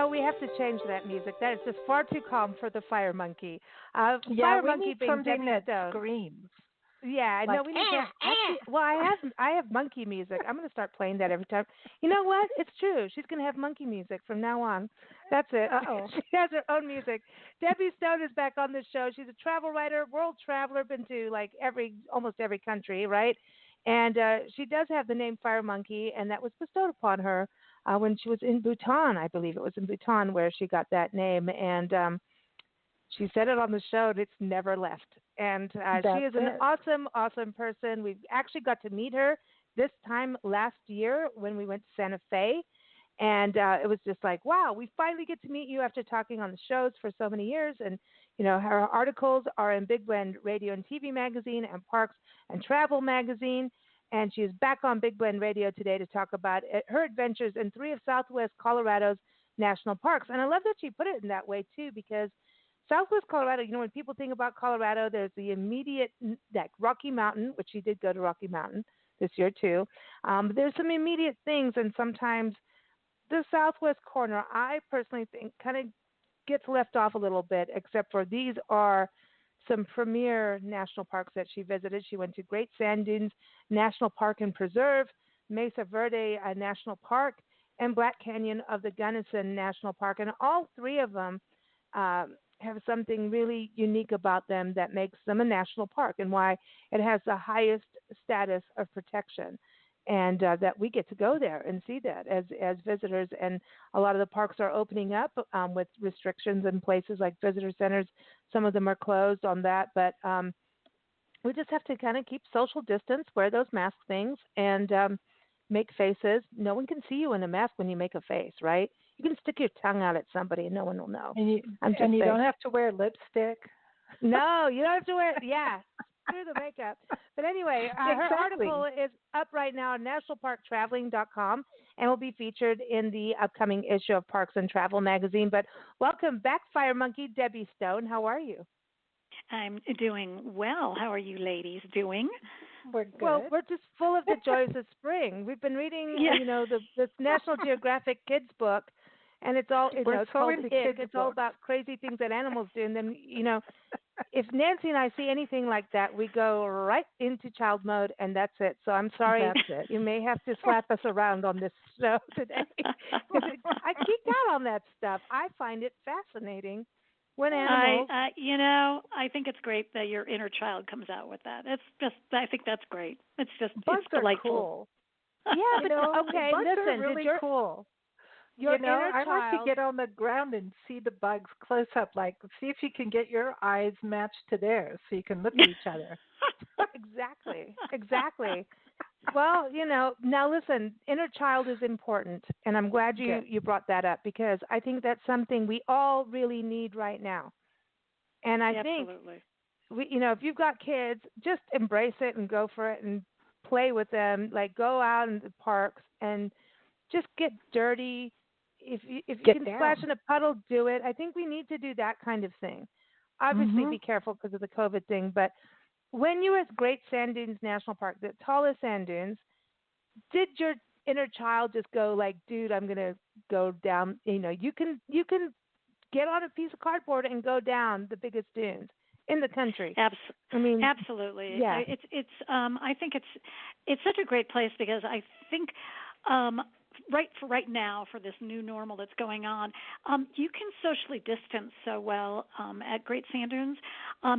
we have to change that music. That is just far too calm for the fire monkey. Yeah, Fire we monkey need being something Debbie that Stone. screams. Yeah, no, Like, we need to actually. Well, I have monkey music. I'm going to start playing that every time. You know what? It's true. She's going to have monkey music from now on. That's it. uh-oh. She has her own music. Debbie Stone is back on the show. She's a travel writer, world traveler, been to like almost every country, right? And she does have the name Fire Monkey, and that was bestowed upon her when she was in Bhutan. I believe it was in Bhutan where she got that name, and she said it on the show, and it's never left. And she That's is an it. awesome, awesome person. We actually got to meet her this time last year when we went to Santa Fe. And it was just like, wow, we finally get to meet you after talking on the shows for so many years. And, her articles are in Big Blend Radio and TV Magazine and Parks and Travel Magazine. And she is back on Big Blend Radio today to talk about her adventures in three of Southwest Colorado's national parks. And I love that she put it in that way, too, because Southwest Colorado, when people think about Colorado, there's the immediate, like Rocky Mountain, which she did go to Rocky Mountain this year too. There's some immediate things, and sometimes the Southwest corner, I personally think, kind of gets left off a little bit, except for these are some premier national parks that she visited. She went to Great Sand Dunes National Park and Preserve, Mesa Verde National Park, and Black Canyon of the Gunnison National Park, and all three of them have something really unique about them that makes them a national park and why it has the highest status of protection. And that we get to go there and see that as visitors. And a lot of the parks are opening up with restrictions in places like visitor centers. Some of them are closed on that. But we just have to kind of keep social distance, wear those mask things, and make faces. No one can see you in a mask when you make a face, right? You can stick your tongue out at somebody and no one will know. And you, I'm just and you saying. don't have to wear lipstick. No, you don't have to wear. Yeah, screw the makeup. But anyway, her Exactly. article is up right now on nationalparktraveling.com and will be featured in the upcoming issue of Parks and Travel magazine. But welcome back, Fire Monkey, Debbie Stone. How are you? I'm doing well. How are you ladies doing? We're good. Well, we're just full of the joys of spring. We've been reading, Yeah. this National Geographic kids book, and it's all, We're it's so called into Ick. kids' It's all books. about crazy things that animals do. And then, if Nancy and I see anything like that, we go right into child mode, and that's it. So I'm sorry, That's it. you may have to slap us around on this show today. 'Cause I geek out on that stuff. I find it fascinating when animals. I think it's great that your inner child comes out with that. I think that's great. It's Bugs it's are delightful. cool. Yeah, but okay, bugs are listen. really cool. Your inner I like to child. get on the ground and see the bugs close up. Like, see if you can get your eyes matched to theirs, so you can look at each other. Exactly. Well, now listen, inner child is important, and I'm glad Good. you brought that up because I think that's something we all really need right now. And I think Absolutely. if you've got kids, just embrace it and go for it and play with them. Like go out in the parks and just get dirty. If you Get can down. splash in a puddle, do it. I think we need to do that kind of thing. Obviously, be Mhm. careful because of the COVID thing, but when you were at Great Sand Dunes National Park, the tallest sand dunes, did your inner child just go like, dude, I'm gonna go down? You can get on a piece of cardboard and go down the biggest dunes in the country. I mean, Absolutely. yeah. I think it's such a great place because I think right now for this new normal that's going on, you can socially distance so well at Great Sand Dunes.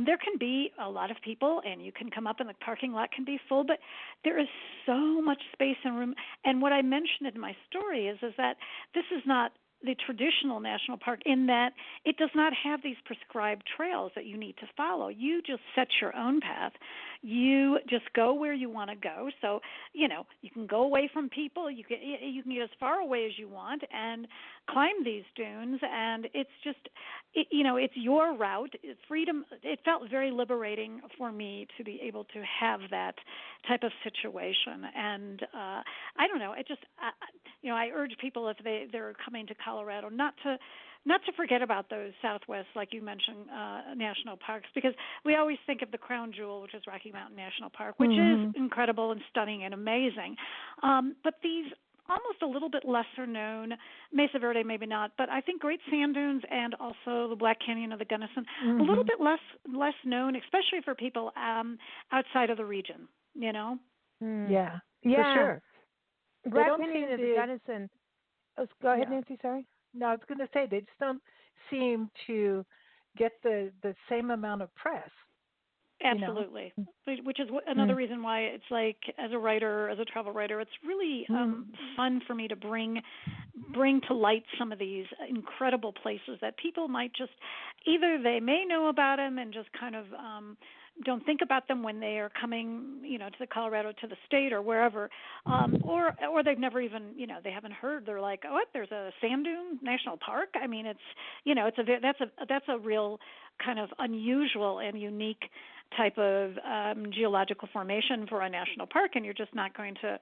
There can be a lot of people, and you can come up, and the parking lot can be full, but there is so much space and room. And what I mentioned in my story is that this is not the traditional national park in that it does not have these prescribed trails that you need to follow. You just set your own path. You just go where you want to go. So, you can go away from people. You can get as far away as you want and climb these dunes. And it's just, it's your route. It's freedom. It felt very liberating for me to be able to have that type of situation. And I don't know. It just, I urge people if they're coming to Colorado not to forget about those Southwest, like you mentioned, national parks, because we always think of the crown jewel, which is Rocky Mountain National Park, which is incredible and stunning and amazing. But these almost a little bit lesser known. Mesa Verde, maybe not, but I think Great Sand Dunes and also the Black Canyon of the Gunnison, a little bit less known, especially for people outside of the region. You know. Yeah, for Yeah. sure. Black Canyon of the Gunnison. Oh, go ahead, Nancy. Sorry. No, I was going to say they just don't seem to get the same amount of press. Absolutely, which is another reason why it's like, as a writer, as a travel writer, it's really fun for me to bring to light some of these incredible places that people might just, either they may know about them and just kind of don't think about them when they are coming, to the Colorado, to the state or wherever, or they've never even, they haven't heard. They're like, oh, what? There's a sand dune national park. I mean, that's a real kind of unusual and unique type of geological formation for a national park, and you're just not going to,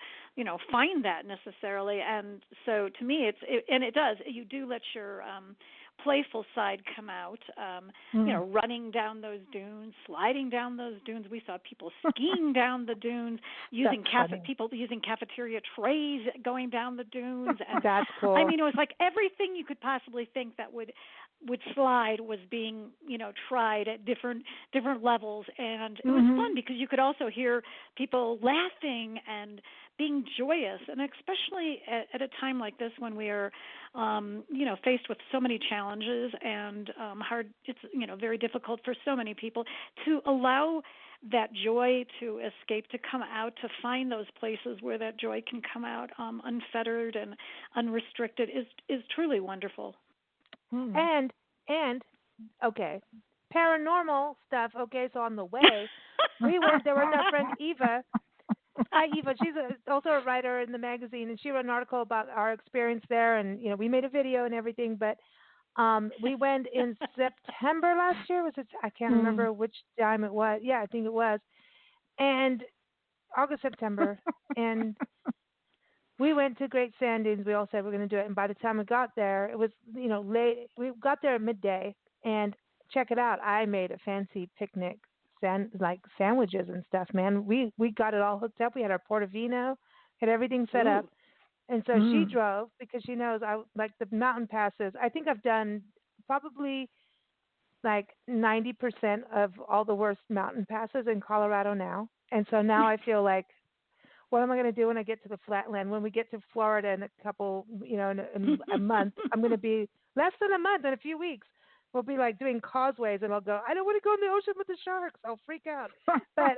find that necessarily. And so, to me, it does. You do let your playful side come out, running down those dunes, sliding down those dunes. We saw people skiing down the dunes, people using cafeteria trays going down the dunes. And that's cool. I mean, it was like everything you could possibly think that would slide was being, tried at different levels, and it was fun because you could also hear people laughing and being joyous, and especially at a time like this when we are, faced with so many challenges and hard. It's very difficult for so many people to allow that joy to escape, to come out, to find those places where that joy can come out unfettered and unrestricted is truly wonderful. And okay, paranormal stuff. Okay, so on the way, we went there with our friend Eva. Hi, Eva. She's also a writer in the magazine, and she wrote an article about our experience there. And we made a video and everything. But we went in September last year. Was it? I can't remember which time it was. Yeah, I think it was. And August, September, and we went to Great Sand Dunes. We all said we're going to do it. And by the time we got there, it was, late. We got there at midday. And check it out. I made a fancy picnic, sandwiches and stuff, man. We got it all hooked up. We had our Portofino, had everything set up. And so she drove because she knows I like the mountain passes. I think I've done probably like 90% of all the worst mountain passes in Colorado now. And so now I feel like, what am I going to do when I get to the flatland? When we get to Florida in a couple, in a month, I'm going to be less than a month, in a few weeks. We'll be like doing causeways, and I'll go, I don't want to go in the ocean with the sharks. I'll freak out. But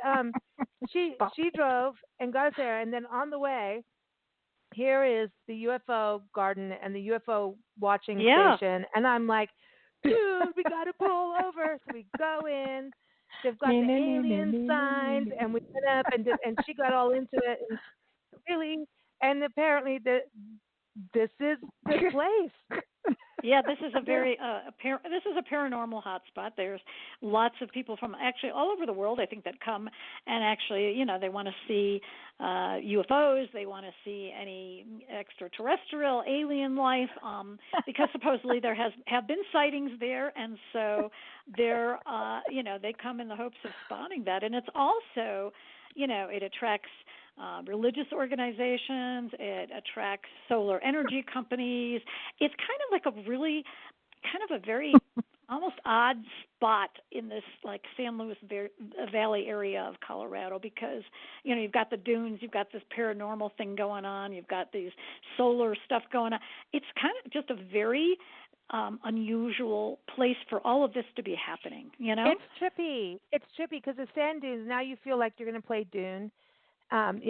she drove and got us there, and then on the way, here is the UFO garden and the UFO watching station, and I'm like, dude, we got to pull over. So we go in. They've got the alien signs, and we went up, and she got all into it. And really, and apparently this is the place. Yeah, this is a very this is a paranormal hotspot. There's lots of people from actually all over the world, I think, that come and actually, they want to see UFOs. They want to see any extraterrestrial alien life, because supposedly there have been sightings there, and so they're they come in the hopes of spotting that. And it's also, it attracts religious organizations. It attracts solar energy companies. It's kind of like a very almost odd spot in this like San Luis Valley area of Colorado, because you've got the dunes, you've got this paranormal thing going on, you've got these solar stuff going on. It's kind of just a very unusual place for all of this to be happening. It's trippy. It's trippy because the sand dunes. Now you feel like you're going to play Dune. And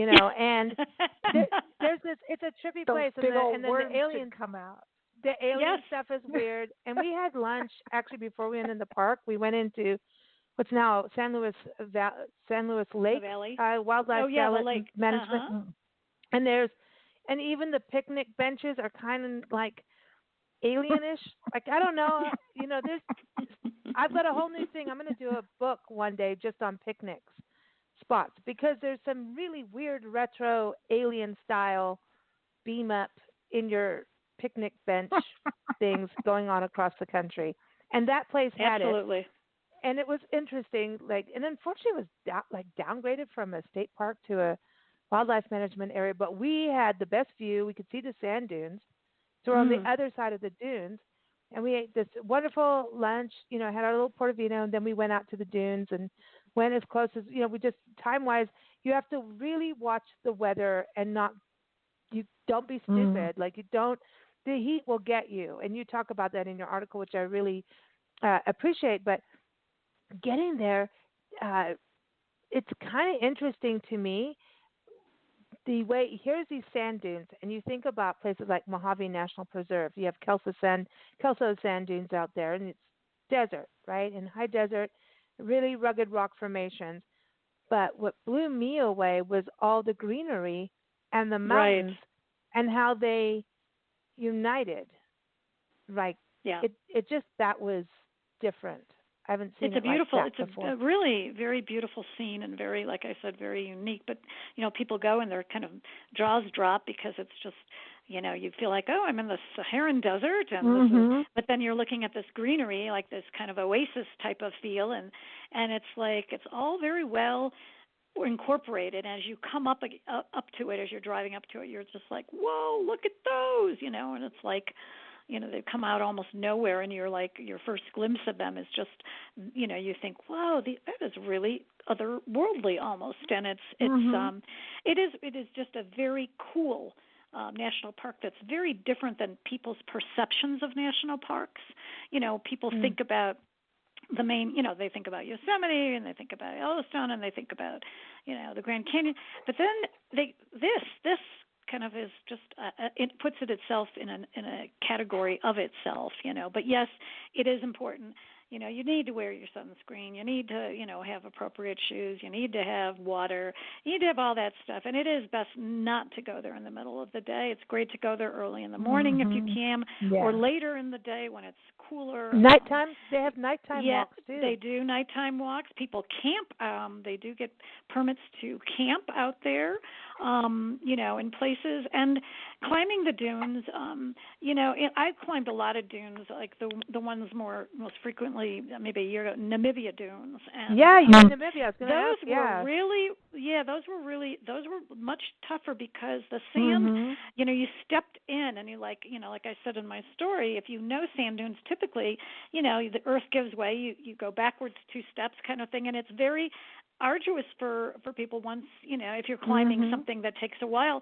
there's this. It's a trippy place, and then the aliens come out. The alien stuff is weird. And we had lunch actually before we went in the park. We went into what's now San Luis Lake Wildlife Lake Management, and even the picnic benches are kind of like alienish. Like, I don't know. I've got a whole new thing. I'm going to do a book one day just on picnics spots, because there's some really weird retro alien style beam up in your picnic bench things going on across the country, and that place had Absolutely. it. And it was interesting, and unfortunately it was downgraded from a state park to a wildlife management area, but we had the best view. We could see the sand dunes. So we're on the Mm. other side of the dunes, and we ate this wonderful lunch. Had our little portofino, and then we went out to the dunes and went as close as we just time wise. You have to really watch the weather and not you don't be Mm. stupid. Like you don't. The heat will get you, and you talk about that in your article, which I really appreciate. But getting there, uh, it's kind of interesting to me the way here's these sand dunes, and you think about places like Mojave National Preserve. You have Kelso sand dunes out there, and it's desert, right? And high desert, really rugged rock formations. But what blew me away was all the greenery and the Right. mountains, and how they united. Like Yeah. it just that was different. I haven't seen it like that It's before. a really very beautiful scene and very, like I said, very unique. But people go and their kind of jaws drop because it's just, you feel like, oh, I'm in the Saharan desert, and this is. Mhm. But then you're looking at this greenery, like this kind of oasis type of feel, and it's like it's all very well incorporated. As you come up to it, as you're driving up to it, you're just like, whoa, look at those, and it's like, they come out almost nowhere, and you're like, your first glimpse of them is just, you think, wow, that is really otherworldly almost. And Mhm. it is just a very cool national park that's very different than people's perceptions of national parks. People Mm. think about the main, they think about Yosemite, and they think about Yellowstone, and they think about, the Grand Canyon. But then this kind of is just it puts it itself in a category of itself. But yes, it is important. You need to wear your sunscreen. You need to, have appropriate shoes. You need to have water. You need to have all that stuff. And it is best not to go there in the middle of the day. It's great to go there early in the morning if you Mhm. can, or Yeah. later in the day when it's cooler. Nighttime. They have nighttime Yeah, walks too. they do nighttime walks. People camp. They do get permits to camp out there, in places. And climbing the dunes, I've climbed a lot of dunes, like the ones most frequently, maybe a year ago, Namibia dunes. And Yeah, you're in Namibia. I was going to those ask. were Yeah. really, yeah, those were much tougher because the sand, Mhm. you stepped in, and you like I said in my story, if you know sand dunes, typically, the earth gives way, you go backwards 2 steps kind of thing, and it's very arduous for people once, if you're climbing Mhm. something that takes a while.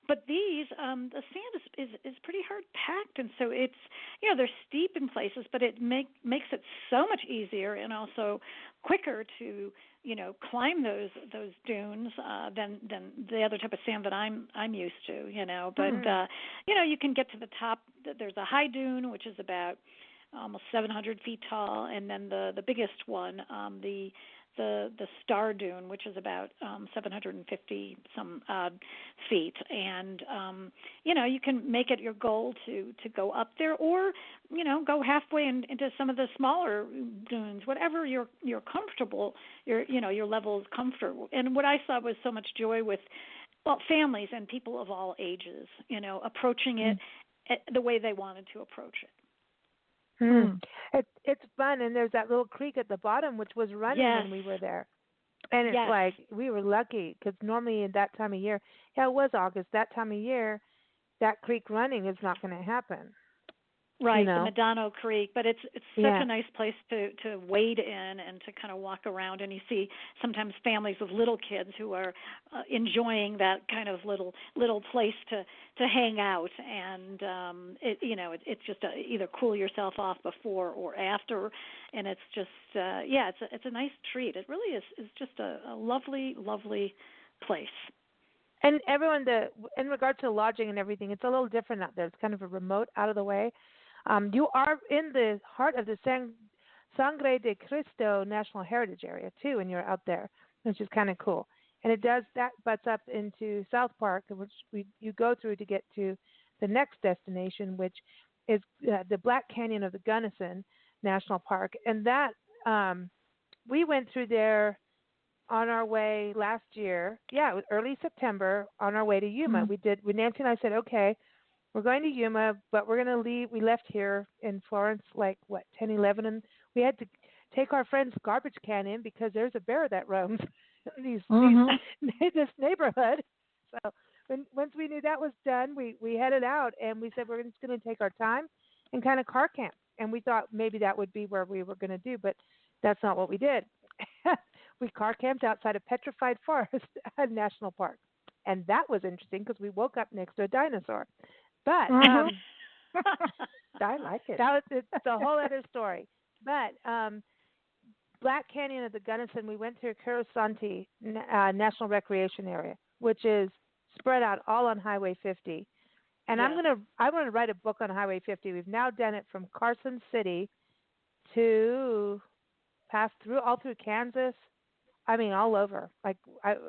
But these, the sand is pretty hard packed, and so it's, they're steep in places, but it makes it so much easier and also quicker to, climb those dunes than the other type of sand that I'm used to, But Mm. you can get to the top. There's a high dune, which is about almost 700 feet tall, and then the biggest one, the Star Dune, which is about 750 some odd feet, and you can make it your goal to go up there, or go halfway into some of the smaller dunes, whatever you're comfortable, your level of comfort. And what I saw was so much joy with, well, families and people of all ages, approaching it Mm. the way they wanted to approach it. Mm. Mm. It's fun, and there's that little creek at the bottom which was running Yes, when we were there, and it's yes. like we were lucky because normally in that time of year, yeah, it was August. That time of year, that creek running is not going to happen. You Right, the know? Medano Creek, but it's such Yeah. a nice place to wade in and to kind of walk around, and you see sometimes families with little kids who are enjoying that kind of little place to hang out, and it's just either cool yourself off before or after, and it's just yeah, it's a nice treat. It really is just a lovely place. And everyone, in regard to lodging and everything, it's a little different out there. It's kind of a remote, out of the way. You are in the heart of the Sangre de Cristo National Heritage Area too, and you're out there, which is kind of cool. And it does that butts up into South Park, which you go through to get to the next destination, which is the Black Canyon of the Gunnison National Park, and that we went through there on our way last year. Yeah, it was early September on our way to Yuma. Mm. We did. When Nancy and I said, okay, we're going to Yuma, but we're going to leave. We left here in Florence like what 10, 11, and we had to take our friend's garbage can in because there's a bear that roams these Mhm. this neighborhood. So once we knew that was done, we headed out and we said we're just going to take our time and kind of car camp. And we thought maybe that would be where we were going to do, but that's not what we did. We car camped outside of Petrified Forest National Park, and that was interesting because we woke up next to a dinosaur. But I like it. it's a whole other story. But Black Canyon of the Gunnison, we went through Curacante National Recreation Area, which is spread out all on Highway 50. And Yeah. I want to write a book on Highway 50. We've now done it from Carson City to pass through all through Kansas. I mean, all over.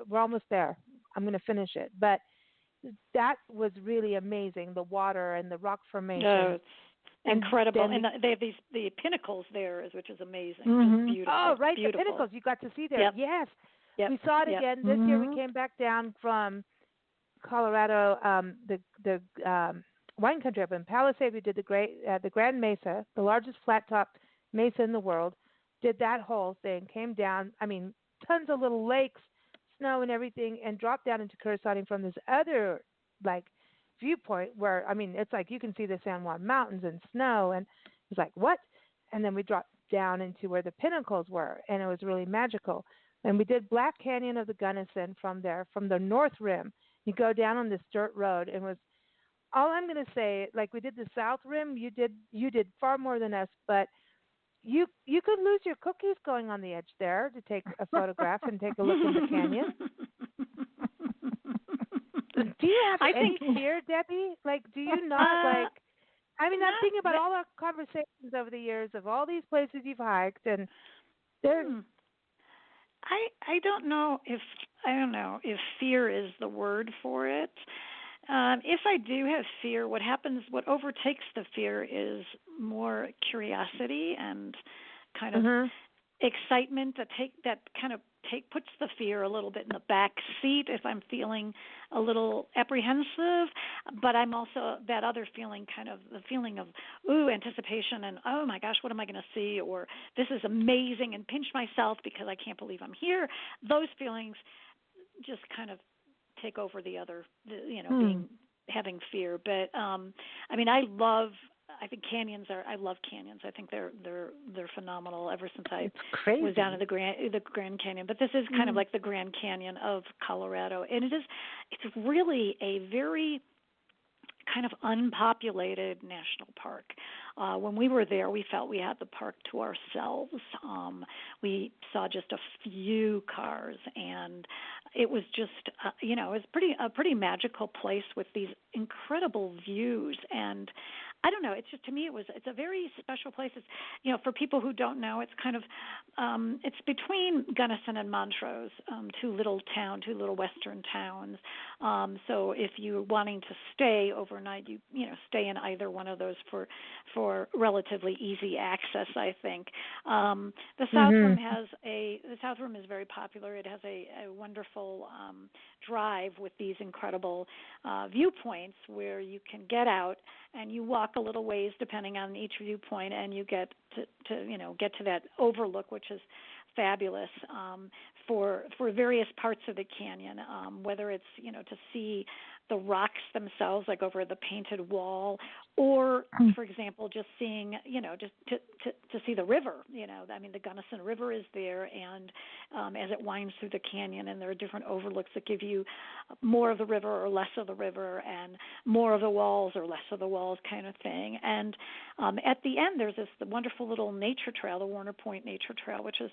We're almost there. I'm going to finish it. But that was really amazing. The water and the rock formation. No, it's And incredible. then And they have the pinnacles there, which is amazing. Mhm. Just beautiful. Oh, right, Beautiful. the pinnacles you got to see there. Yep. Yes. Yep. We saw it Yep. again. This year we Mhm. came back down from Colorado, the wine country up in Palisade. We did the Grand Mesa, the largest flat top mesa in the world. Did that whole thing. Came down. I mean, tons of little lakes, snow and everything, and dropped down into Curacao from this other like viewpoint where I mean it's like you can see the San Juan Mountains and snow, and it's like what? And then we dropped down into where the pinnacles were, and it was really magical. And we did Black Canyon of the Gunnison from there, from the North Rim. You go down on this dirt road, and it was all I'm going to say. Like we did the South Rim, you did far more than us, but you could lose your cookies going on the edge there to take a photograph and take a look in the canyon. Do you have I any think fear, Debbie? Like, do you not like? I mean, I'm not thinking about re- all our conversations over the years of all these places you've hiked, and there's hmm. I don't know if fear is the word for it. If I do have fear, what overtakes the fear is more curiosity and kind of hmm excitement that kind of puts the fear a little bit in the back seat if I'm feeling a little apprehensive, but I'm also that other feeling, kind of the feeling of anticipation and oh my gosh, what am I going to see, or this is amazing, and pinch myself because I can't believe I'm here. Those feelings just kind of take over the other, being having fear. But I mean, I think I love canyons. I think they're phenomenal ever since I It's crazy. was down in the Grand Canyon. But this is kind of like the Grand Canyon of Colorado, and it's really a very kind of unpopulated national park. When we were there, we felt we had the park to ourselves. We saw just a few cars, and it was just, it was a pretty magical place with these incredible views. And I don't know, it's just, to me, it's a very special place. It's, for people who don't know, it's kind of, it's between Gunnison and Montrose, two little western towns. So if you're wanting to stay overnight, you stay in either one of those for relatively easy access, I think. The South Rim the South Rim is very popular. It has a wonderful drive with these incredible viewpoints where you can get out and you walk a little ways depending on each viewpoint, and you get to that overlook, which is fabulous for various parts of the canyon, whether it's to see the rocks themselves, like over the painted wall, or, for example, just seeing, just to see the river. I mean, the Gunnison River is there, and as it winds through the canyon, and there are different overlooks that give you more of the river or less of the river, and more of the walls or less of the walls, kind of thing. And at the end, there's this wonderful little nature trail, the Warner Point Nature Trail, which is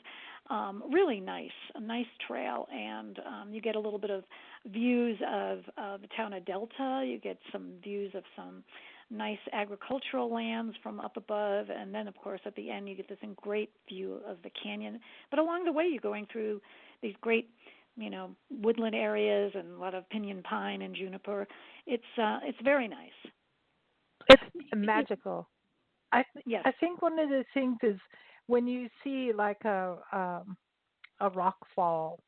really nice, a nice trail, and you get a little bit of views of the town of Delta. You get some views of some nice agricultural lands from up above, and then, of course, at the end, you get this great view of the canyon. But along the way, you're going through these great, woodland areas and a lot of pinyon pine and juniper. It's very nice. It's magical. Yes. I think one of the things is when you see like a rock fall,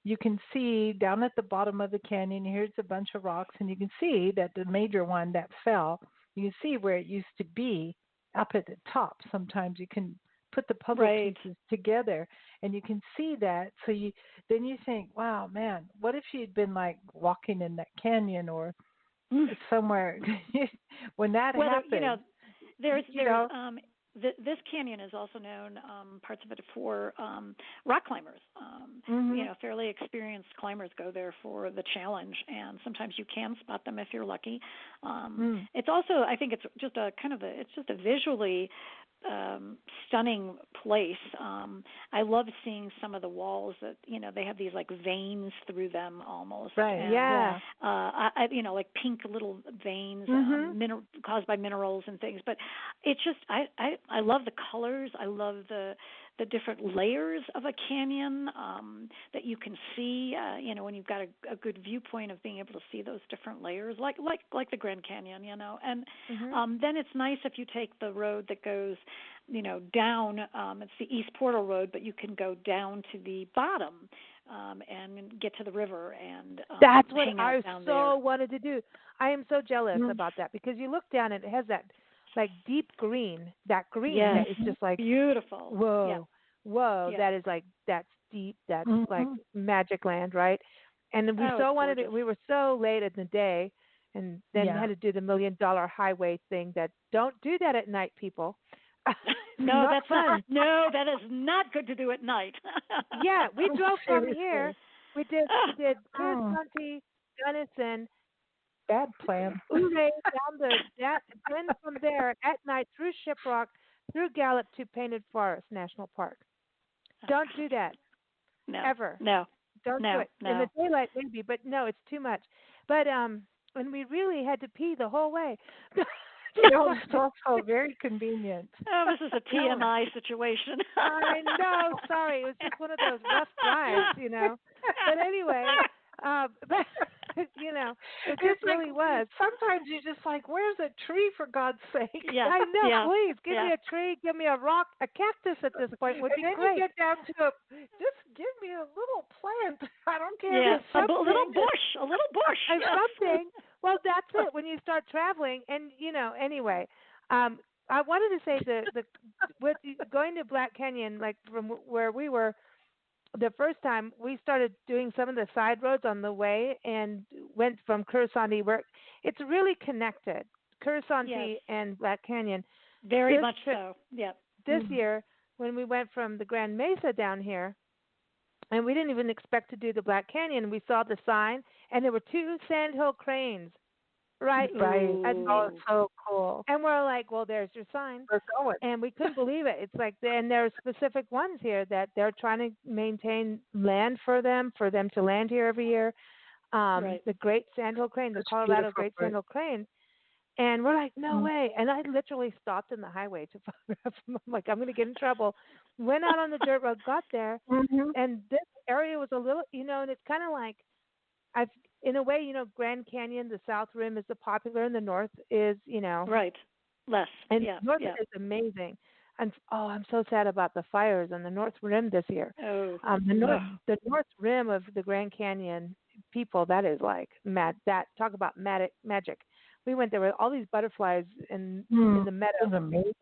you can see down at the bottom of the canyon, here's a bunch of rocks, and you can see that the major one that fell, you can see where it used to be up at the top. Sometimes you can put the puzzle Right. pieces together, and you can see that. So you think, wow, man, what if you'd been like walking in that canyon or Mm. somewhere when that Well, there, you know, happened? there's You there's know, this canyon is also known, parts of it, for rock climbers. mhm, Fairly experienced climbers go there for the challenge, and sometimes you can spot them if you're lucky. mm, It's also, I think, it's just a kind of it's just a visually stunning place. I love seeing some of the walls that they have these like veins through them almost, right, and Yeah. yeah, like pink little veins, mhm, caused by minerals and things. But it's just I love the colors. I love the different layers of a canyon, that you can see. When you've got a good viewpoint of being able to see those different layers, like the Grand Canyon. And Mhm. then it's nice if you take the road that goes, down. It's the East Portal Road, but you can go down to the bottom, and get to the river and That's what hang out I down there. so wanted to do. I am so jealous mm, about that because you look down and it has that like deep green, that green Yes, that is mhm, just like beautiful. Yeah, whoa, whoa, yeah. that is like that's deep, that's like mhm. magic land, right? And we Oh, it's so wanted it. gorgeous. We were so late in the day, and then Yeah. had to do the $1 million highway thing. That don't do that at night, people. It's No, not that's not. fun. No, that is not good to do at night. Yeah, we drove from here. Seriously. We did Mm, Kirsanti, Gunnison, bad plan. Ouray down then from there at night through Shiprock, through Gallup to Painted Forest National Park. Oh Don't do God, that no, ever. no, Don't do no, it in the no. daylight maybe, but no, it's too much. But and we really had to pee the whole way. No, it's also very convenient. Oh, this is a No, TMI situation. I know. Sorry, it was just one of those rough drives. But anyway, but it It's just like really was. sometimes you're just like, where's a tree for God's sake? Yeah, I know. yeah, Please give yeah. me a tree, give me a rock, a cactus at this point would And be then you great. get down to just give me a little plant. I don't care Yeah, if it's little Something, bush, a little bush. Yes. something. Well, that's it. When you start traveling, and anyway, um, I wanted to say the with going to Black Canyon, like from where we were the first time, we started doing some of the side roads on the way, and went from Kursanti, where it's really connected, Yes, Kursanti and Black Canyon. very This much trip so. Yeah. this mm, year, when we went from the Grand Mesa down here, and we didn't even expect to do the Black Canyon. We saw the sign, and there were two sandhill cranes right, right. and Oh, Ooh. so cool. we're like, well, there's your sign, We're going. and we couldn't believe it. It's like, and there are specific ones here that they're trying to maintain land for them to land here every year. Right. The Great Sandhill Crane, the Such Colorado beautiful Great bird. Sandhill Crane, and we're like, no Mm, way. And I literally stopped in the highway to photograph them. I'm like, I'm going to get in trouble. Went out on the dirt road, got there, mhm. and this area was a little, and it's kind of like I've, in a way, Grand Canyon, the South Rim is the popular, and the North is, Right. Less. and Yeah. North Yeah. is amazing. And oh, I'm so sad about the fires on the North Rim this year. Oh. Oh, The North Rim of the Grand Canyon, people, that is like mad. That talk about magic. We went there with all these butterflies in mm, the meadow, that's amazing.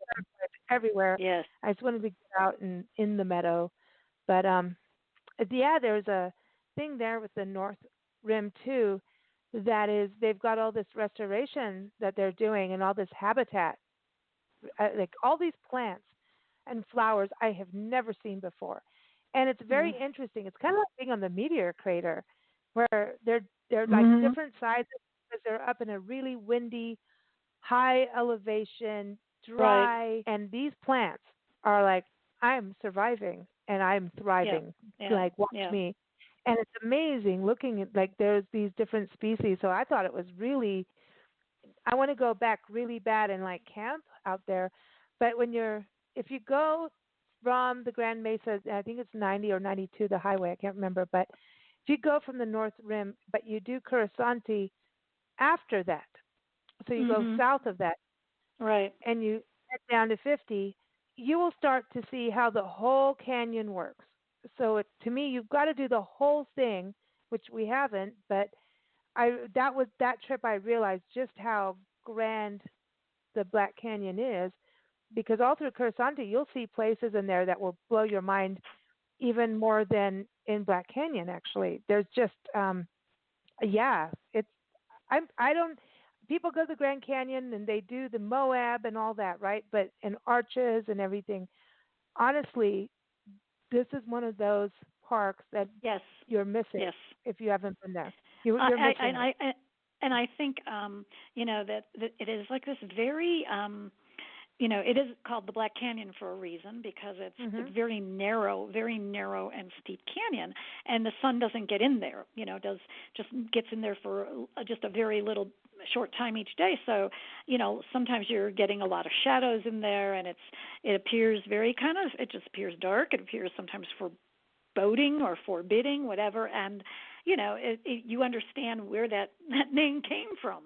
everywhere. Yes. I just wanted to get out and in the meadow, but yeah, there's a thing there with the North Rim too. That is, they've got all this restoration that they're doing, and all this habitat, like all these plants and flowers I have never seen before. And it's very Mm. interesting. It's kind of like being on the meteor crater, where they're like Mhm. different sizes because they're up in a really windy, high elevation, Right. dry, and these plants are like, I'm surviving and I'm Yeah. thriving. Yeah. Like, watch Yeah. me. And it's amazing looking at, like, there's these different species. So I thought it was really, I want to go back really bad and like camp out there. But if you go from the Grand Mesa, I think it's 90 or 92, the highway, I can't remember. But if you go from the North Rim, but you do Curasanti after that, so you go Mhm. south of that Right. and you head down to 50, you will start to see how the whole canyon works. So to me, you've got to do the whole thing, which we haven't. But that was that trip. I realized just how grand the Black Canyon is, because all through Curacante, you'll see places in there that will blow your mind even more than in Black Canyon. Actually, there's just yeah, it's I don't. People go to the Grand Canyon and they do the Moab and all that, right? But and arches and everything. Honestly, this is one of those parks that Yes. you're missing Yes. if you haven't been there. You're I, missing it. and I think that it is like this very it is called the Black Canyon for a reason because it's Mhm. a very narrow and steep canyon, and the sun doesn't get in there. Does just gets in there for just a very little short time each day. So, sometimes you're getting a lot of shadows in there, and it appears very it just appears dark. It appears sometimes foreboding or forbidding, whatever, and you understand where that name came from.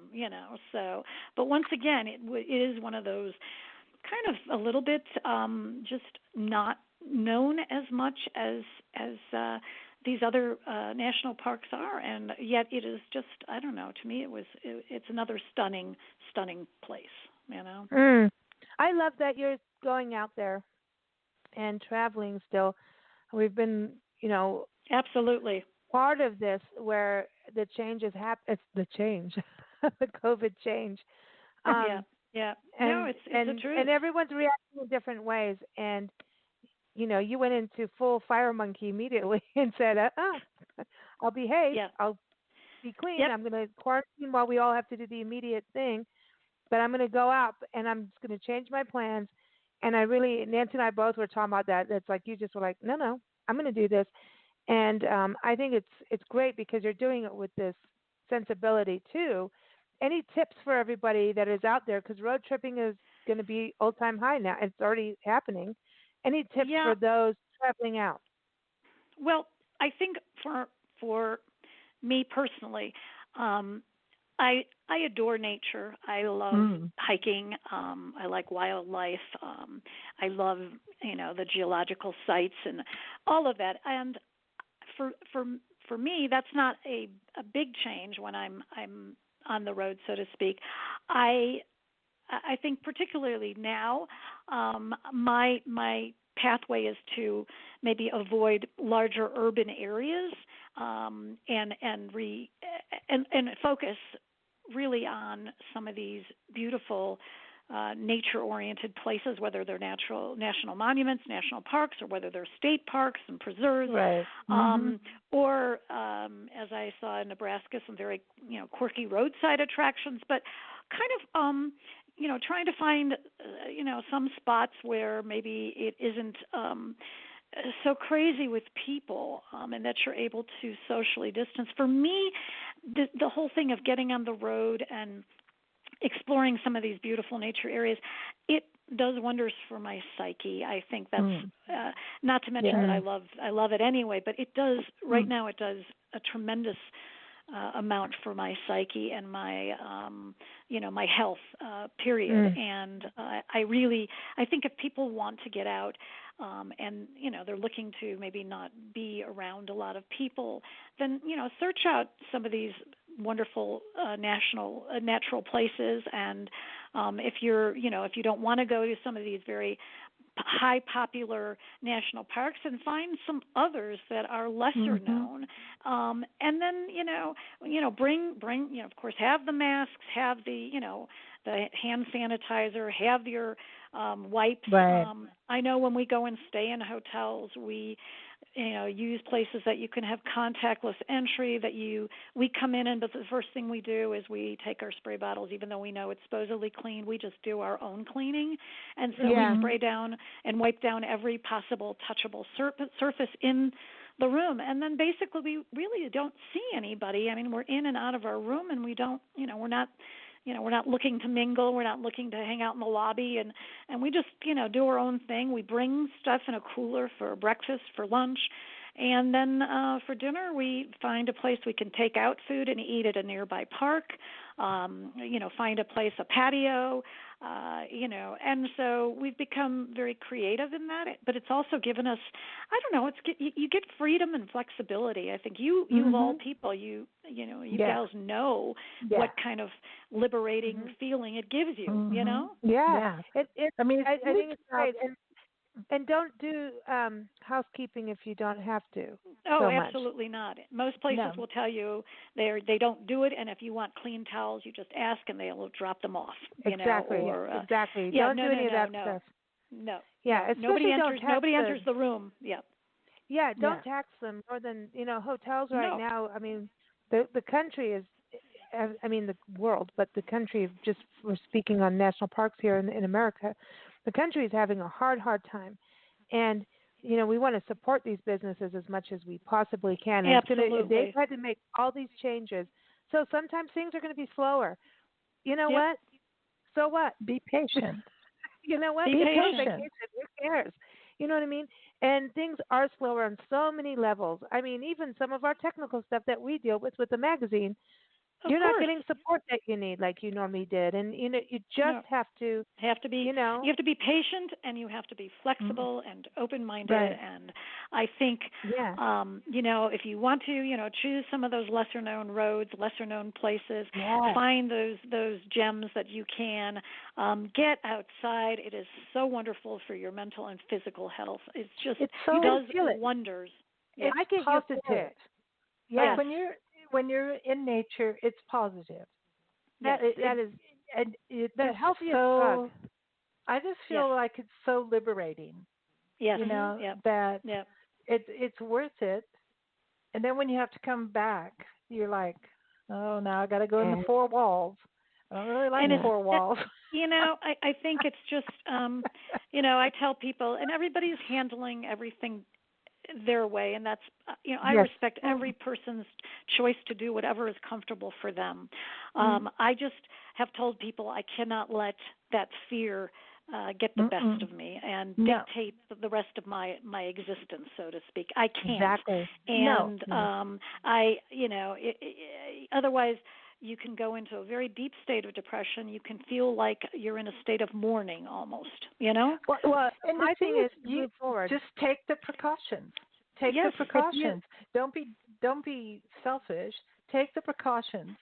So, but once again, it is one of those kind of a little bit just not known as much as these other national parks are, and yet it is just, I don't know, to me it's another stunning place. Mm. I love that you're going out there and traveling still. We've been, Absolutely. part of this where the change has happened. It's the change, the COVID change. Yeah. Um, Yeah. No, and it's the and truth. and everyone's reacting in different ways. And you went into full fire monkey immediately and said, I'll behave, Yeah. I'll be clean, Yep. I'm going to quarantine while we all have to do the immediate thing, but I'm going to go out and I'm just going to change my plans. And Nancy and I both were talking about that. It's like you just were like, no, I'm going to do this. And I think it's great because you're doing it with this sensibility too. Any tips for everybody that is out there? Because road tripping is going to be all time high now. It's already happening. Any tips Yeah. for those traveling out? Well, I think for me personally, um, I adore nature. I love Mm. hiking. I like wildlife. I love the geological sites and all of that. And for for for me, that's not a big change when I'm on the road, so to speak. I I think particularly now, my pathway is to maybe avoid larger urban areas, and focus really on some of these beautiful nature-oriented places, whether they're national monuments, national parks, or whether they're state parks and preserves, Right. Mhm. um, or as I saw in Nebraska, some very quirky roadside attractions. But kind of trying to find some spots where maybe it isn't so crazy with people, and that you're able to socially distance. For me, the whole thing of getting on the road and exploring some of these beautiful nature areas, it does wonders for my psyche. I think that's Mm. not to mention that Yeah. I love it anyway, but it does right Mm. now. It does a tremendous amount for my psyche and my my health, period. Mm. And I think if people want to get out, and they're looking to maybe not be around a lot of people, then search out some of these wonderful natural places. And if if you don't want to go to some of these very high popular national parks, and find some others that are lesser Mhm. known, and then bring of course, have the masks, have the hand sanitizer, have your wipes. Right. I know when we go and stay in hotels, we use places that you can have contactless entry, we come in, and but the first thing we do is we take our spray bottles, even though we know it's supposedly clean, we just do our own cleaning. And so we Yeah. Mhm. spray down and wipe down every possible touchable surface in the room. And then basically we really don't see anybody. I mean, we're in and out of our room, and we don't we're not looking to mingle, we're not looking to hang out in the lobby, and we just do our own thing. We bring stuff in a cooler for breakfast, for lunch, And then for dinner, we find a place we can take out food and eat at a nearby park. Find a place, a patio, and so we've become very creative in that. But it's also given us, I don't know, you get freedom and flexibility. I think you of all people, you gals know what kind of liberating feeling it gives you. Yeah. I mean, I think it's great. And don't do housekeeping if you don't have to. Oh, absolutely not. Most places will tell you they don't do it, and if you want clean towels, you just ask, and they'll drop them off. Exactly. Exactly. Don't do any of that stuff. No. Yeah. Nobody enters the room. Yeah. Yeah. Don't tax them more than hotels right now. I mean, the country is. I mean the world, but the country. Just we're speaking on national parks here in America. The country is having a hard time, and we want to support these businesses as much as we possibly can. And Absolutely. They've had to make all these changes, so sometimes things are going to be slower. You know what? So what? Be patient. You know what? Be patient. Vacation. Who cares? You know what I mean? And things are slower on so many levels. I mean, even some of our technical stuff that we deal with the magazine. You're not getting support that you need like you normally did, and you just have to be you have to be patient, and you have to be flexible and open-minded. Right. And I think if you want to choose some of those lesser-known roads, lesser-known places, find those gems that you can. Get outside. It is so wonderful for your mental and physical health. It does wonders. I get used to it. Yeah, when you're in nature, it's positive. That is and the healthiest drug. I just feel like it's so liberating. Yes. That it's worth it. And then when you have to come back, you're like, oh, now I got to go in the four walls. I don't really like four walls. I think it's just, I tell people, and everybody's handling everything their way, and that's I respect every person's choice to do whatever is comfortable for them. I just have told people I cannot let that fear get the best of me and dictate the rest of my existence, so to speak. I can't. Exactly. And otherwise you can go into a very deep state of depression. You can feel like you're in a state of mourning almost, Well, and my thing is you move forward. Just take the precautions. Take the precautions. Don't be selfish. Take the precautions.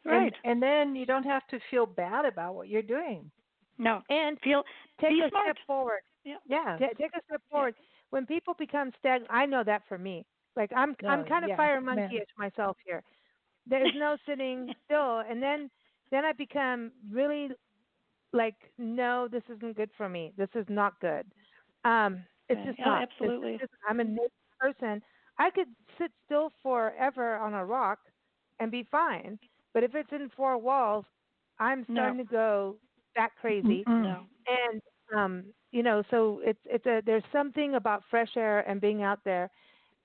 Right. And then you don't have to feel bad about what you're doing. No. And take a smart. step forward. Yeah. Take a step forward. When people become stagnant, I know that for me. Like I'm kind of fire monkeyish myself here. There's no sitting still, and then I become really like, no, this isn't good for me. This is not good. It's just not. Absolutely. I'm a nature person. I could sit still forever on a rock and be fine, but if it's in four walls, I'm starting to go that crazy. No. And so there's something about fresh air and being out there,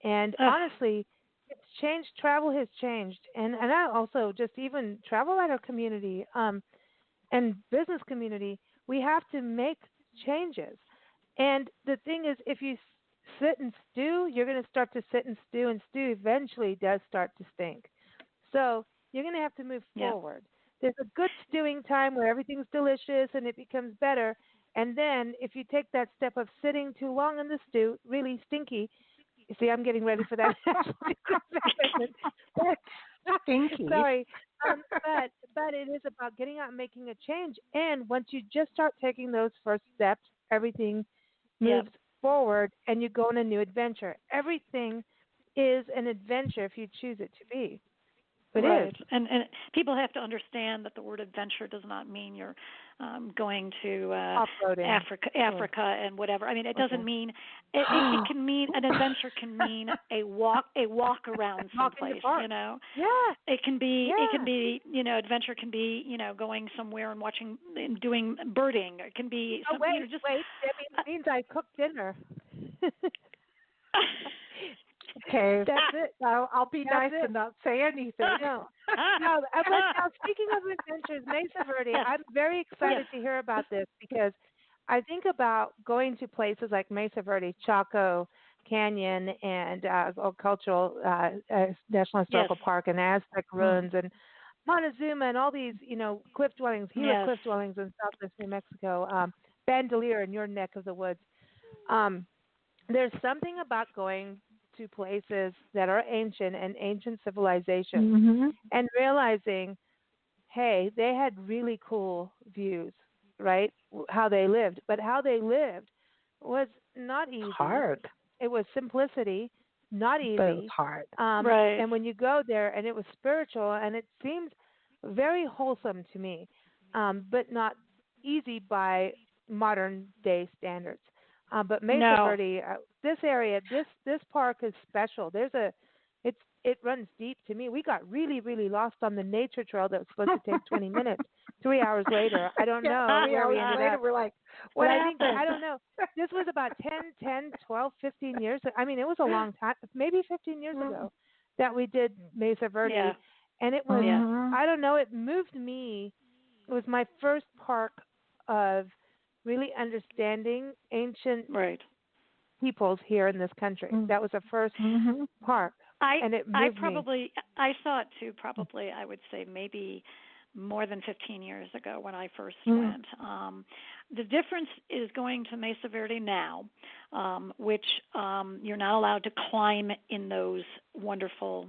and honestly. It's changed. Travel has changed, and I also just even travel at our community and business community. We have to make changes, and the thing is, if you sit and stew, you're going to start to sit and stew eventually does start to stink. So you're going to have to move forward. There's a good stewing time where everything's delicious and it becomes better, and then if you take that step of sitting too long in the stew, really stinky. You see, I'm getting ready for that. Stinky. Sorry, but it is about getting out and making a change. And once you just start taking those first steps, everything moves forward, and you go on a new adventure. Everything is an adventure if you choose it to be. It is. And people have to understand that the word adventure does not mean you're going to Africa and whatever. I mean, it doesn't mean it can mean an adventure can mean a walk around someplace. Yeah. It can be adventure can be going somewhere and watching and doing birding. It can be wait. That means I cooked dinner. Okay, that's it. I'll be nice and not say anything. No. But now, speaking of adventures, Mesa Verde, I'm very excited to hear about this because I think about going to places like Mesa Verde, Chaco, Canyon and cultural National Yes. Historical Park and Aztec ruins and Montezuma and all these, cliff dwellings, Gila Yes. cliff dwellings in southwest New Mexico, Bandelier in your neck of the woods. Um, there's something about going to places that are ancient and ancient civilizations Mhm. and realizing, hey, they had really cool views, right? How they lived, but how they lived was not easy. Hard, It was simplicity, not but it was easy. hard. Right. And when you go there, and it was spiritual, and it seemed very wholesome to me, but not easy by modern day standards. But Mesa No. Verde, this area, this park is special. It runs deep to me. We got really really lost on the nature trail that was supposed to take 20 minutes. 3 hours later, I don't Yeah, know three where we hours ended later, up. we're like, But what I think happened? I don't know. This was about 10, 12, 15 years. I mean, it was a long time, maybe 15 years ago that we did Mesa Yeah. Verde, and it was, Yeah. Mhm. I don't know, it moved me. It was my first park of really understanding ancient Right. peoples here in this country. Mhm. That was the first Mhm. park, I and it I moved me. probably I saw it too. Probably I would say maybe more than 15 years ago when I first Mhm. went. The difference is going to Mesa Verde now, which you're not allowed to climb in those wonderful,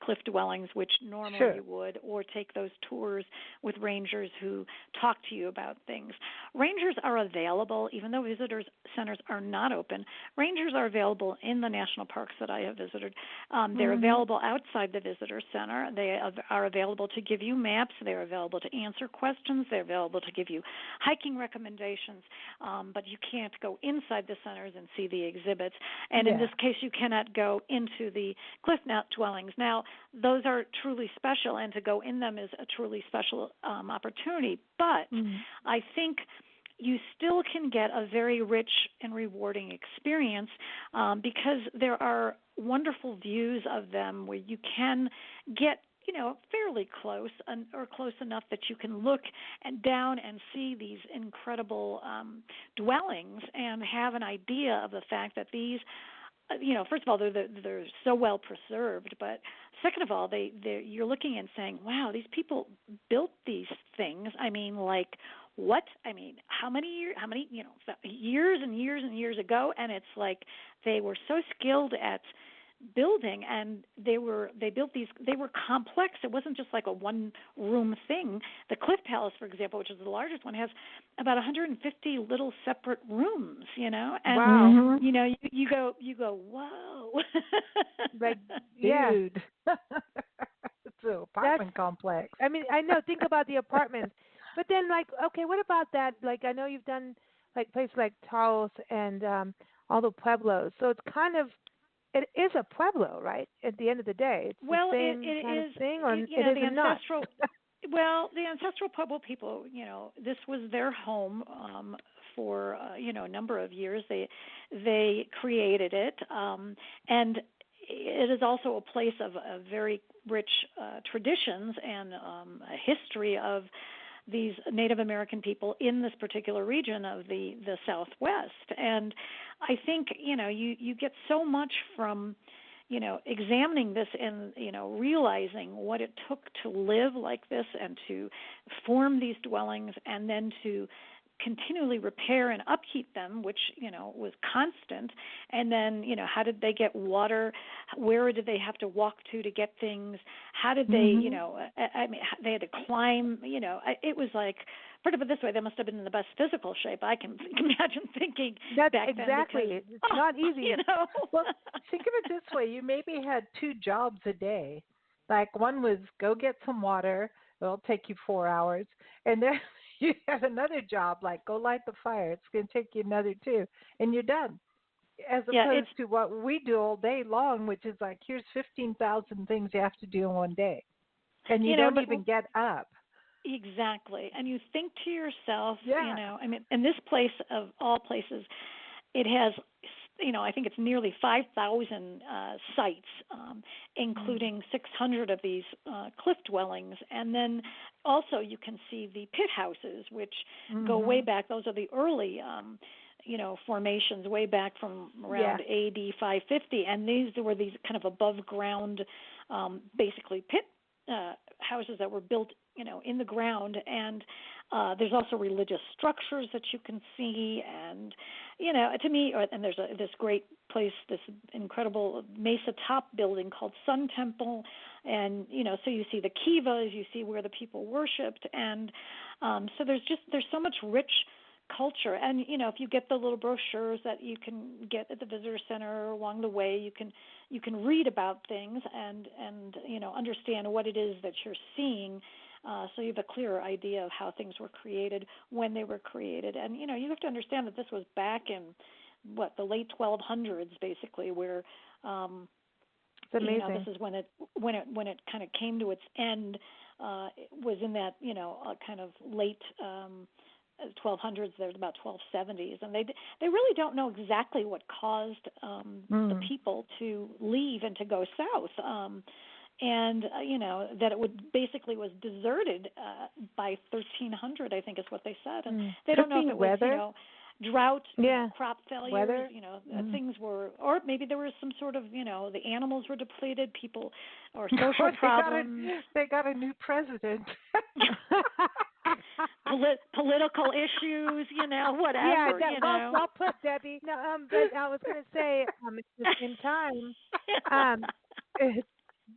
cliff dwellings, which normally Sure. you would, or take those tours with rangers who talk to you about things. Rangers are available, even though visitors centers are not open. Rangers are available in the national parks that I have visited. They're Mhm. available outside the visitor center. They are available to give you maps. They're available to answer questions. They're available to give you hiking recommendations. But you can't go inside the centers and see the exhibits. And in Yeah. this case, you cannot go into the cliff dwellings. Now, those are truly special, and to go in them is a truly special opportunity. But Mhm. I think you still can get a very rich and rewarding experience because there are wonderful views of them where you can get fairly close or close enough that you can look down and see these incredible dwellings and have an idea of the fact that these first of all, they're so well preserved, but second of all, you're looking and saying, wow, these people built these things. I mean, like what? I mean, how many, years and years and years ago, and it's like they were so skilled at building, and they built these. They were complex. It wasn't just like a one room thing. The Cliff Palace, for example, which is the largest one, has about 150 little separate rooms, and Wow. Mhm. you go, whoa. Like, yeah, Dude. It's an that's. apartment complex. I mean, I know. Think about the apartments, but then, like, okay, what about that? Like, I know you've done like places like Taos and all the pueblos. So it's kind of, it is a pueblo, right? At the end of the day, it's the Well, it same kind of is, thing, or you it know, is not. the ancestral Pueblo people, this was their home for a number of years. They created it, and it is also a place of very rich traditions and a history of these Native American people in this particular region of the Southwest. And I think you get so much from examining this and realizing what it took to live like this and to form these dwellings and then to continually repair and upkeep them, which was constant. And then how did they get water? Where did they have to walk to get things? How did they Mhm. I mean, they had to climb. It was like, put it this way, they must have been in the best physical shape I can imagine thinking That's back then, exactly. because It's not easy. Well, think of it this way: you maybe had two jobs a day. Like one was go get some water. It'll take you 4 hours, and then you had another job like go light the fire. It's going to take you another two, and you're done. As Yeah, opposed to what we do all day long, which is like here's 15,000 things you have to do in one day, and you don't but even get up. exactly. And you think to yourself, Yeah. I mean, in this place of all places, it has, I think it's nearly 5,000 sites, including 600 of these cliff dwellings. And then also you can see the pit houses, which go way Mhm. back. Those are the early formations way back from Yeah. around AD 550, and these were these kind of above ground, basically pit houses that were built, in the ground, and there's also religious structures that you can see, and to me, and there's this great place, this incredible Mesa Top building called Sun Temple, and so you see the kivas, you see where the people worshipped, and so there's so much rich culture, and if you get the little brochures that you can get at the visitor center along the way, you can read about things and understand what it is that you're seeing, so you have a clearer idea of how things were created, when they were created, and you have to understand that this was back in the late 1200s, basically, where It's amazing. this is when it kind of came to its end. It was in that kind of late 1200s. There's about 1270s, and they really don't know exactly what caused the people to leave and to go south. And that it was deserted by 1300, I think is what they said, and they don't know if it was drought, crop failures, weather. Things were, or maybe there was some sort of, the animals were depleted, people, or social problems. They got a new president. Political issues, whatever. Yeah, well put, Debbie. No, but I was going to say, at the same time,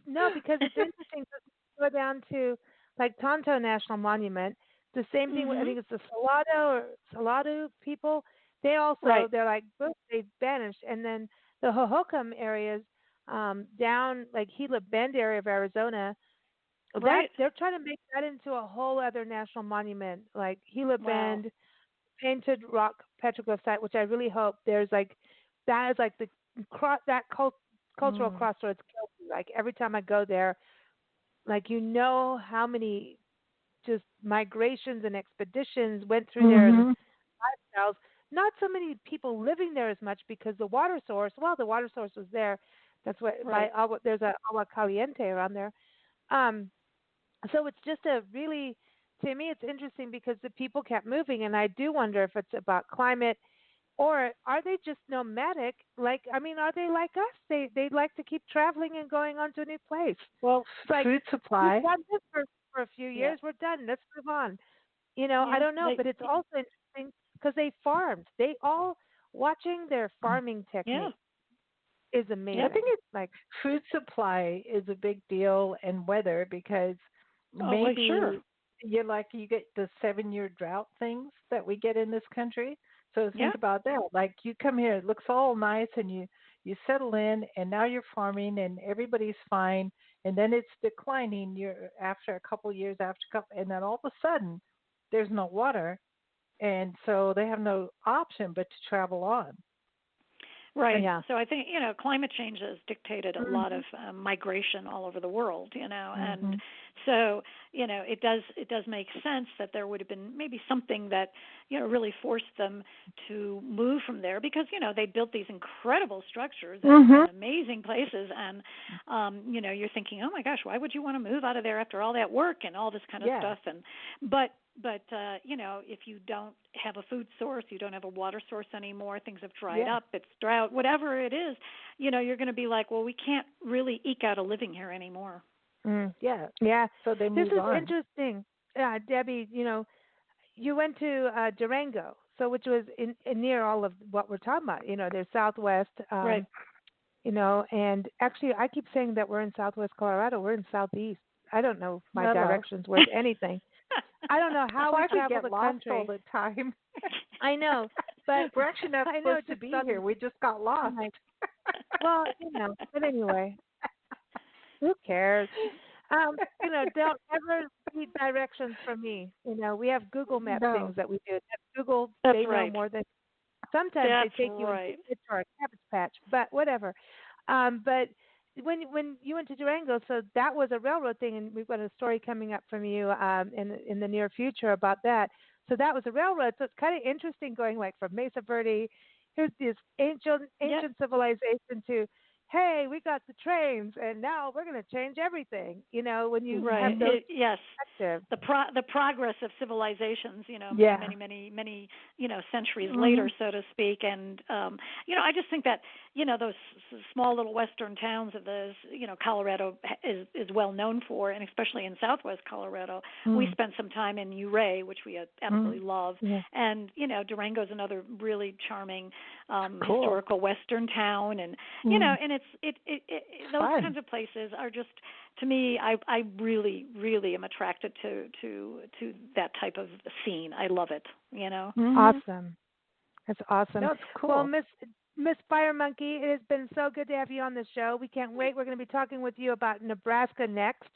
no, because it's interesting. Go down to like Tonto National Monument. The same thing. I think it's the Salado people. They also they're like boom, they vanished, and then the Hohokam areas down like Gila Bend area of Arizona. Right. They're trying to make that into a whole other national monument, like Gila Bend, Painted Rock Petroglyph site, which I really hope there's like that is like the cultural crossroads. Like every time I go there, like how many just migrations and expeditions went through there and lifestyles. Not so many people living there as much because the water source. Well, the water source was there. That's what there's a agua caliente around there. So it's just to me, it's interesting because the people kept moving, and I do wonder if it's about climate, or are they just nomadic? Are they like us? They like to keep traveling and going on to a new place. Well, food supply. We've done this for a few years. We're done. Let's move on. I don't know, but it's also interesting because they farmed. They all watching their farming technique is amazing. I think it's like food supply is a big deal, and weather, because maybe you get the 7-year drought things that we get in this country. So think about that. Like you come here, it looks all nice, and you settle in, and now you're farming, and everybody's fine, and then it's declining. After a couple of years, and then all of a sudden, there's no water, and so they have no option but to travel on. Right. Yeah. So I think climate change has dictated a lot of migration all over the world. And so it does make sense that there would have been maybe something that really forced them to move from there, because they built these incredible structures and amazing places, and you're thinking, oh my gosh, why would you want to move out of there after all that work and all this kind of stuff? And but if you don't have a food source, you don't have a water source anymore, things have dried up, it's drought, whatever it is, you're going to be like, well, we can't really eke out a living here anymore. Yeah. So they move on. This is interesting. Debbie, you went to Durango, which was in near all of what we're talking about. There's Southwest, right. And actually I keep saying that we're in Southwest Colorado. We're in Southeast. I don't know my directions worth anything. I don't know how we travel the country all the time. I know, but we're actually not supposed to be here. We just got lost. Well, but anyway, who cares? Don't ever need directions from me. We have Google Map things that we do. Google, That's they right. know more than. Sometimes they take you to our cabbage patch, but whatever. But when you went to Durango, so that was a railroad thing, and we've got a story coming up from you in the near future about that. So that was a railroad. So it's kind of interesting going like from Mesa Verde, here's this ancient civilization to hey, we got the trains, and now we're going to change everything. When you have Right. those Yes. perspectives. The progress of civilizations, Yeah. many centuries Mhm. later, so to speak, and I just think that those small little western towns of the Colorado is well known for, and especially in Southwest Colorado, we Mm. spent some time in Ouray, which we Mm. absolutely love, Yeah. and Durango's another really charming Cool. historical western town, and Mm. and those Fun. kinds of places are just, to me, I really, really am attracted to that type of scene. I love it. Mhm. Awesome. That's awesome. No, it's Well, cool. Miss Fire Monkey, it has been so good to have you on the show. We can't wait. We're going to be talking with you about Nebraska next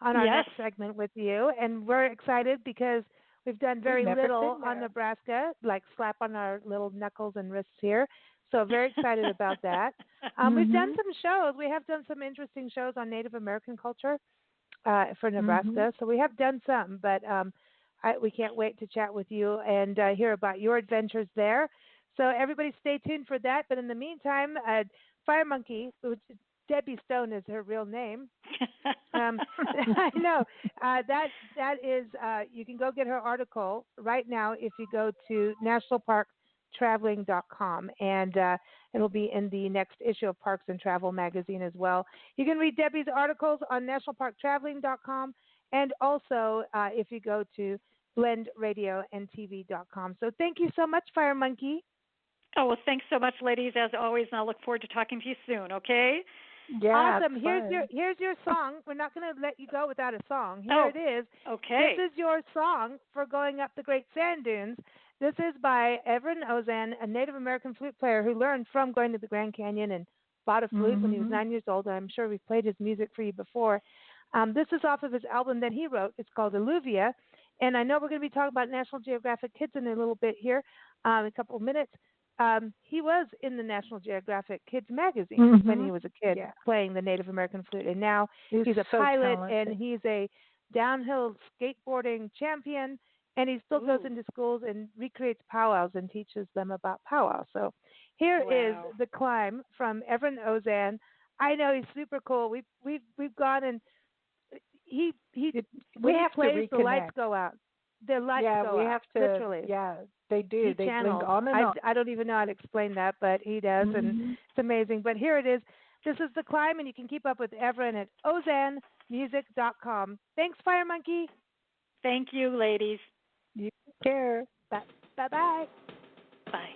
on our Yes. next segment with you, and we're excited because we've done We've very never little been on there. Nebraska, like slap on our little knuckles and wrists here. So very excited about that. We've done Mhm. some shows. We have done some interesting shows on Native American culture for Mhm. Nebraska. So we have done some, but we can't wait to chat with you and hear about your adventures there. So everybody stay tuned for that. But in the meantime, Fire Monkey, which Debbie Stone is her real name. I know that is. You can go get her article right now if you go to nationalparktraveling.com, and it'll be in the next issue of Parks and Travel magazine as well. You can read Debbie's articles on nationalparktraveling.com, and also if you go to blendradioandtv.com. So thank you so much, Fire Monkey. Oh, well, thanks so much, ladies, as always, and I look forward to talking to you soon. Okay. Yeah, it's Awesome. fun. Here's your song. We're not going to let you go without a song. Here Oh, it is. This okay. is your song for going up the Great Sand Dunes. This is by Evren Ozan, a Native American flute player who learned from going to the Grand Canyon and bought a flute when he was Mhm. 9 years old. I'm sure we've played his music for you before. This is off of his album that he wrote. It's called Alluvia. And I know we're going to be talking about National Geographic Kids in a little bit here, a couple of minutes. He was in the National Geographic Kids magazine when he Mhm. was a kid Yeah. playing the Native American flute, and now He's he's a so pilot and talented. he's a downhill skateboarding champion, and he still goes Ooh, into schools and recreates powwows and teaches them about powwows. So here is wow. the climb from Evren Ozan. I know he's super cool. We've gone and he It, we when he have to plays the lights reconnect. go out. The lights Yeah, go we out have to. literally. Yeah, they do. He They blink channels. on and on. I don't even know how to explain that, but he does, and Mhm. it's amazing. But here it is. This is the climb, and you can keep up with Evren at ozanmusic.com. Thanks, Fire Monkey. Thank you, ladies. You take care. Bye bye. Bye.